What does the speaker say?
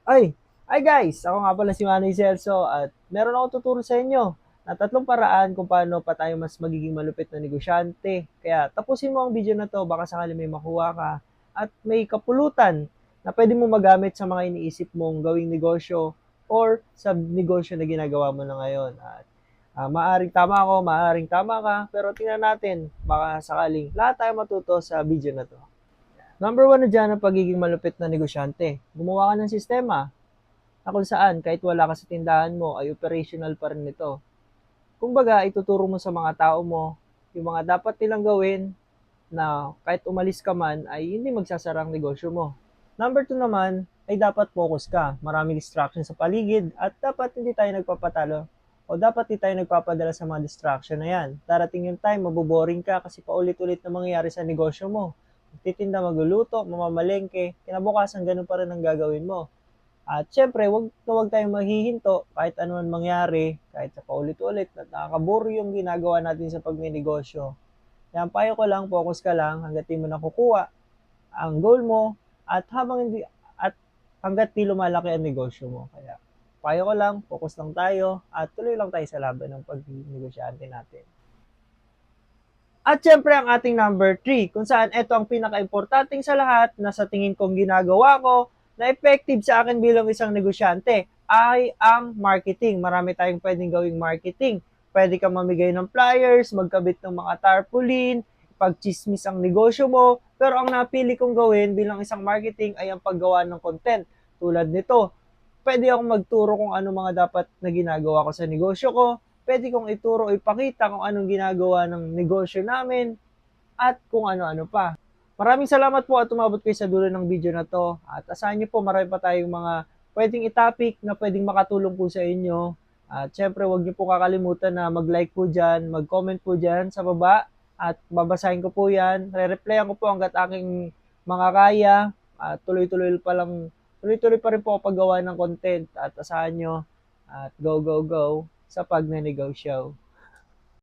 Ay guys, ako nga pala si Manny Celso at meron akong tuturo sa inyo na tatlong paraan kung paano pa tayo mas magiging malupit na negosyante. Kaya tapusin mo ang video na to, baka sakali may makuha ka at may kapulutan na pwede mo magamit sa mga iniisip mong gawing negosyo or sa negosyo na ginagawa mo na ngayon. At maaring tama ako, maaring tama ka, pero tingnan natin, baka sakaling lahat tayo matuto sa video na to. Number one na dyan ang pagiging malupit na negosyante. Gumawa ka ng sistema na kung saan kahit wala ka sa tindahan mo ay operational pa rin ito. Kumbaga, ituturo mo sa mga tao mo yung mga dapat nilang gawin na kahit umalis ka man ay hindi magsasara ang negosyo mo. Number two naman ay dapat focus ka. Maraming distraction sa paligid at dapat hindi tayo nagpapatalo o dapat hindi tayo nagpapadala sa mga distraction na yan. Darating yung time, maboboring ka kasi paulit-ulit na mangyayari sa negosyo mo. Magtitinda, magluluto, mamamalengke, kinabukasan ganun pa rin ang gagawin mo. At syempre, wag tayong mahihinto kahit ano man mangyari, kahit sa paulit-ulit at nakakaburo yung ginagawa natin sa pagninegosyo. Yan, payo ko lang, focus ka lang hanggat di mo nakukuha ang goal mo at hanggat di lumalaki ang negosyo mo. Kaya payo ko lang, focus lang tayo at tuloy lang tayo sa laban ng pagnegosyante natin. At syempre ang ating number 3, kung saan ito ang pinaka-importanting sa lahat na sa tingin kong ginagawa ko na effective sa akin bilang isang negosyante ay ang marketing. Marami tayong pwedeng gawing marketing. Pwede kang mamigay ng flyers, magkabit ng mga tarpaulin, pagchismis ang negosyo mo. Pero ang napili kong gawin bilang isang marketing ay ang paggawa ng content. Tulad nito, pwede akong magturo kung ano mga dapat na ginagawa ko sa negosyo ko, pwede kong ituro o ipakita kung anong ginagawa ng negosyo namin, at kung ano-ano pa. Maraming salamat po at umabot kayo sa dulo ng video na to. At asahan niyo po marami pa tayong mga pwedeng itopic na pwedeng makatulong po sa inyo. At syempre, huwag niyo po kakalimutan na mag-like po dyan, mag-comment po dyan sa baba. At babasahin ko po yan. Re-replyan ko po hanggat aking mga kaya. At tuloy-tuloy pa rin po ako paggawa ng content. At asahan nyo, at go, go, go sa pagnenegosyo.